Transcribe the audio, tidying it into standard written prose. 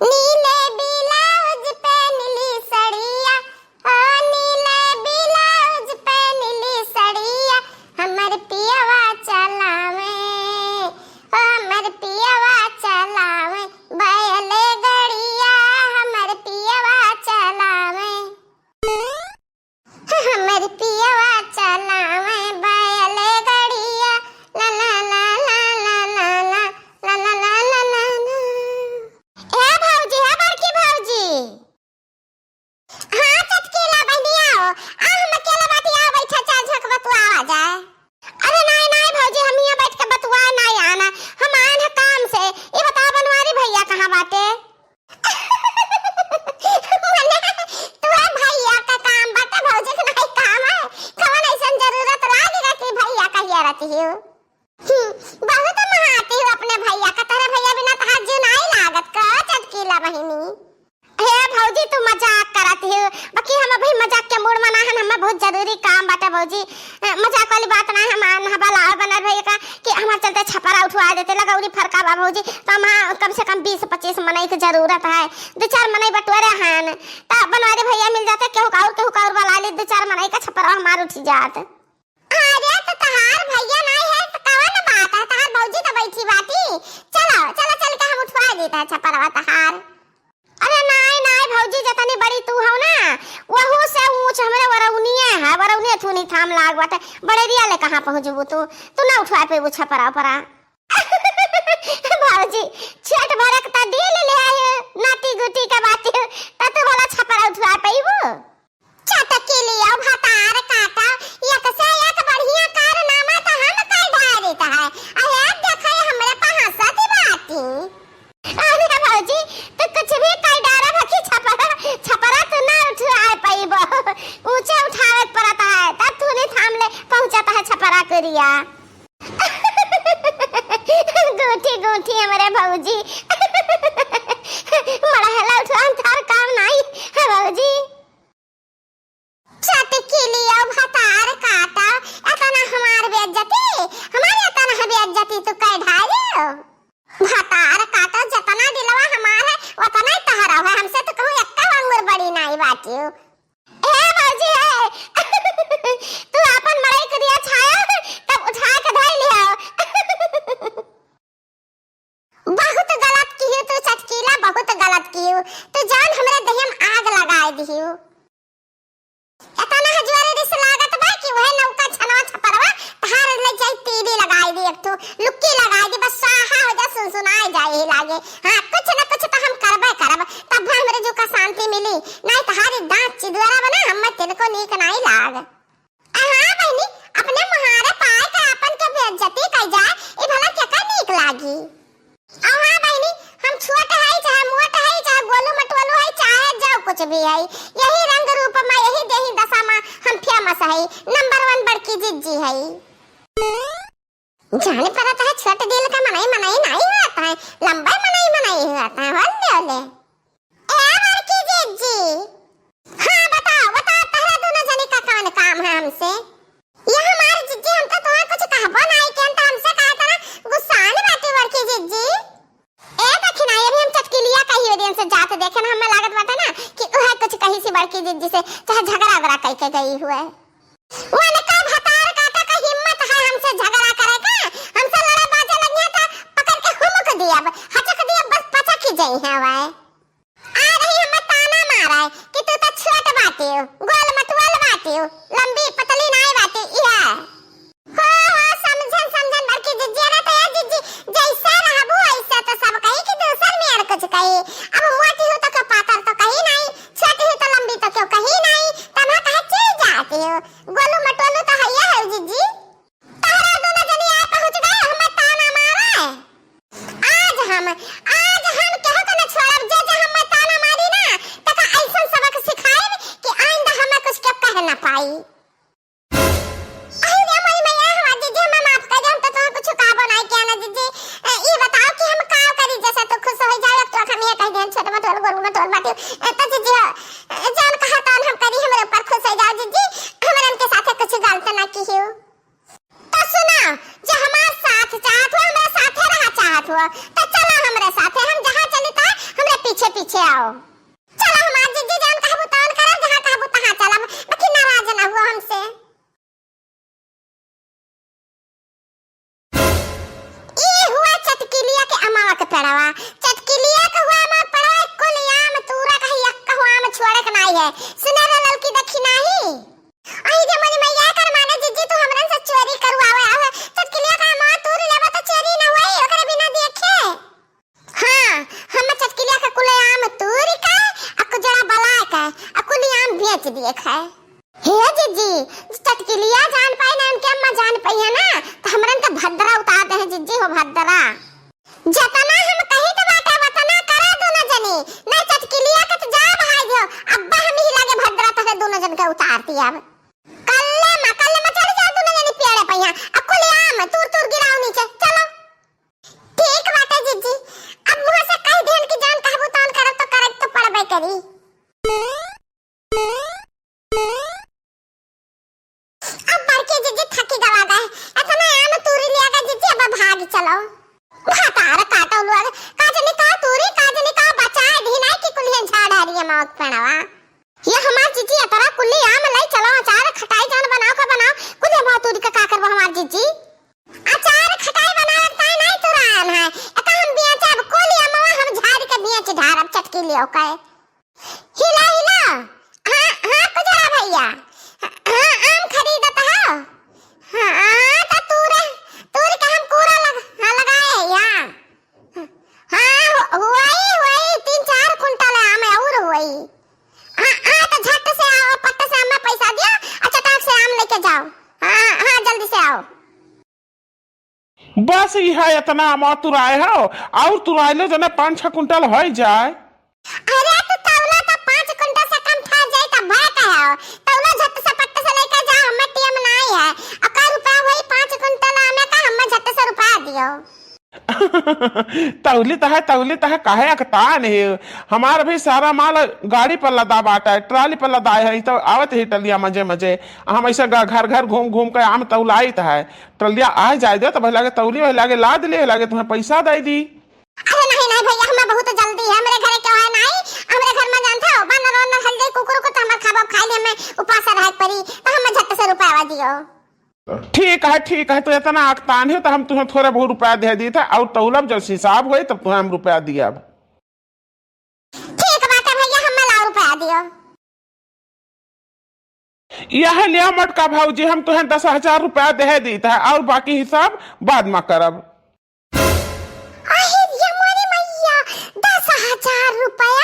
नीले ब्लाउज पे नीली सड़िया, ओ नीले ब्लाउज पे नीली सड़िया, हमर पियवा चलावे, ओ हमर पियवा चलावे, बैले गड़िया हमर पियवा चलावे, हमर पियवा चलावे बैले गड़िया, ला ला ला ला ला ला ला ला ला ला ला ला ला। हे भौजी, हे बड़की भौजी। हाँ चटकीला बहनिया हो, आ हम अकेले बाटिया बैठा चार झक बतुआ आ जाए। अरे नहीं नहीं भौजी, हम यहाँ बैठ के बतुआ नहीं आना, हम आए हैं काम से। ये बताओ बनवारी भैया कहाँ बाटे? तुम्हारे भैया का काम बाटे भौजी के नहीं काम है, कवन ऐसन जरूरत लागेगा कि भैया कहिए रहती हो। बहुत महाती हो अपने भैया का, तेरे भैया बिना तो हाथ जीव नहीं लागत का चटकीला बहिनी। हे भौजी तू मजाक करती हो, बाकी हम अभी मजाक के मूड में ना हैं, हमें बहुत जरूरी काम बाटे भौजी, मजाक वाली बात ना है। हम हवाला बनल भैया का कि हमारे चलते छपरा उठवा देते लगौरी फरका बा भौजी, तो हम कम से कम 20-25 मनई की जरूरत है, 2-4 मनई बटोरे हैं तो बनवारी भैया मिल जाते, केहू काउर वाला ले 2-4 मनई का छपरा हमार उठ जात। अरे तो तहार भैया नहीं है तो कवन बात है, तहार भौजी तो बैठी बाटी, चलो चलो चल के हम उठवा देता है छपरवा तहार। अरे नहीं नहीं भौजी, जतनी बड़ी तू हो ना वहू से ऊंच हमरे वरौनिए है, वरौनिए थूनी थाम लाग बाटे, बड़े रिया ले कहां पहुंचबू तू ना उठवा पे वो छपरा परा। भौजी छठ भरक त दिल ले आए नाती गुटी के बात त तू वाला छपरा उठवा पेबू। चटकी लिया भातार काटा एक से एक बढ़िया कारनामा त हम कर डाल देता है, अरे देखो हमरे पास सती बाती। अरे भौजी तो कुछ भी कर डारा बाकी छपरा तो ना उठा पाइबो, ऊंचे उठावे पड़ता है तब तू नहीं थाम ले पहुंचाता है छपरा करिया। गोठी गोठी हमारे भौजी बड़ा हला उठा थार काम नहीं है भौजी। चटकी लिया भातार काटा एतना हमार बेइज्जती, हमारे एतना बेइज्जती तू कर ढालियो। भातार काटा जतना दिलवा हमार है उतना ही तहरा है, हमसे तो कहूं एक्का अंगूर बड़ी नहीं बाटियो। ए भौजी है तू अपन मड़ई के दिया छाया तब उठा के धर लिया। बहुत गलत कियो तू चटकीला, बहुत गलत कियो तू, जान हमरे देह में आग लगाए दियो। एतना हजवारे रिस लागत बा कि वह नौका छनवा छपरवा तहार ले जाई टीवी लगाई दी, एक तो लुक्की लगाई दी, बस साहा हो जा सुनाई जाए लागे। हां कुछ ना कुछ तो हम करबे करब तब हमरे जो का शांति मिली, नहीं तहारी दांत चिदवरा बना हम तिनको नीक नहीं लाग। हां बहनी अपने मुहारे पाए का अपन के बेइज्जती कर जाए ई भला केका नीक लागी। हां बहनी हम छोट है चाहे मोट है चाहे गोलू मटवालू है चाहे जो कुछ भी है, यही रंग रूप में यही देही दशा में हम फेमस है, नंबर 1 बड़की जिज्जी है। जाने पता है छोटे दिल का मनाई नहीं होता है, लंबा मनाई होता है। होले ए बड़की जिज्जी, हां बताओ तारा दोनों जने का कौन काम है हमसे? ये हमारी जिज्जी हम तो तुम्हें कुछ कहबो नहीं के तो हमसे कहा था ना गुस्सा आने बात बड़की जिज्जी। ए दखिना ये भी हम चटकी लिया कही दिन से जाते देखे ना, हमें लागत बात है ना कि वह कुछ कही सी बड़की जिज्जी से चाहे झगड़ा कह के गई हुआ है। वो का भतार काटा का हिम्मत है हमसे झगड़ा करे का, हमसे लड़े बाजे लगिया था पकड़ के हुमक दिया हचक दिया बस पचक ही जाई है। वह आ रही हमें ताना मारा है कि तू तो छोट बाटी हो, गोल मटवाल बाटी हो, लंबी पतली नहीं बाटी इहा। हो समझन बड़की जिज्जी ना तो ये जिज्जी जैसा रहबू ऐसा तो सब कही कि दूसर में और कुछ कही। अब मोटी हो तो क्यों पातर तो कही नहीं, छोटी हो तो लंबी तो क्यों कही नहीं, तब कहे चिढ़ जाती हो। गोलू मटोलू तो है ये जिज्जी, तारा दोनों जने आ पहुंच गए हमें ताना मारा है। आज हम केहू के न छोड़ब, जे हमें ताना मारी ना तका ऐसा सबक सिखाएब कि आइंदा हमें कुछ के कह ना पाई। पीछे पीछे आओ। चलो हमार जीजी जान कहबू तौन करब, जहां कहबू तहां चलब, बाकी नाराज ना हुआ हमसे। ई हुआ चटकिलिया के अमावा के पेड़वा, चटकिलिया के हुआ अमावा पेड़वा कोलिया में तूरा कही अक्का हुआ में छोड़े के नाई है। सुने रे ललकी देखी नाही आई जे मनी मैया कर माने जीजी तू हमरन से चोरी करवावे आवे, चटकिलिया का अमावा तूर लेबा तो चोरी ना होई ओकरे बिना देखे। हां हम चटकिलिया के कुले आम तूर का अक जड़ा बला का अकुली आम बेच दिए खाए। हे जीजी चटकिलिया जान पाई ना उनके अम्मा जान पाई है ना तो हमरन के भद्रा उतार दे हैं जीजी हो भद्रा। जतना हम कही तो बाटा वतना करा दोनों जनी ना चटकिलिया के तो जा भाई दो अब्बा हम ही लागे भद्रा तके दोनों जन के उतारती अब कल्ले में चढ़ जा दोनों जनी पेड़े पहिया अकुली आम तूर तूर गिराओ नीचे चलो। ठीक बाटे जीजी अब मुंह से कह देन की जान कहबू तौन करब तो करब तो पड़बे करी। अब बड़के जीजी थकी गवा गए इतना आम तूरी लिया गए जीजी अब भाग चलो। भातार काटो लोग काजनी का तूरी काजनी का बचाए ढिनाई की कुल्हे झाड़ हरिया मौत पड़वा। ये हमार जीजी अतरा कुल्ली आम लई चलो अचार खटाई जान बनाओ का बनाओ कुल्हे बहुत तूरी का करबो हमार जीजी। अचार खटाई बनावत काई नहीं तुरान है एका हम बियाचा अब कोली अमवा हम झाड़ के बियाच झाड़ब चटकी लियो काए। हिला हिला हां हां कुजरा भैया हां आम खरीदत हो हां त तूरे तूरी का हम पूरा लगाए या हां हुई 3-4 कुंटल आम और हुई। हां तो झट से आओ पट्टे से अम्मा पैसा दिया अच्छा टाक से आम लेके जाओ। हां हां जल्दी से आओ। बस यह इतना आम तुराए हो और तुराइले जने 5-6 कुंटल हो जाए। अरे तू तौला तो 5 कुंटल से कम था जाए तब भाई कहो तौला झट से पट्टे से लेके जाओ हम टीएम नहीं है अका रुपया वही 5 कुंटल आम का हम झट से रुपया दियो। तौली तह काहे अकतान है हमार भी सारा माल गाड़ी पर लदा बाटा है ट्राली पर लदा है तो आवत ही टलिया मजे मजे हम ऐसे घर घर घूम घूम के आम तौलाई है टलिया आ जाए दे तो भाई लागे तौली भाई लागे लाद ले लागे तुम्हें पैसा दे दी। अरे नहीं भैया हमें बहुत जल्दी है मेरे घर क्या है नहीं हमारे घर में जानते हो बानर वानर हल्दी कुकुर को तो हम खाबो खाई ले में उपास रह पड़ी तो हम झट से रुपया दियो। ठीक है तो इतना आकतान है तो हम तुम्हें थोड़ा बहुत रुपया दे दी था और तौलब जब हिसाब हुई तब तुम्हें हम रुपया दिया। ठीक बात है भैया हमें ला रुपया दियो। यह लिया मटका भाऊजी हम तुम्हें 10,000 रुपया दे दी था और बाकी हिसाब बाद में करब। 10,000 रुपया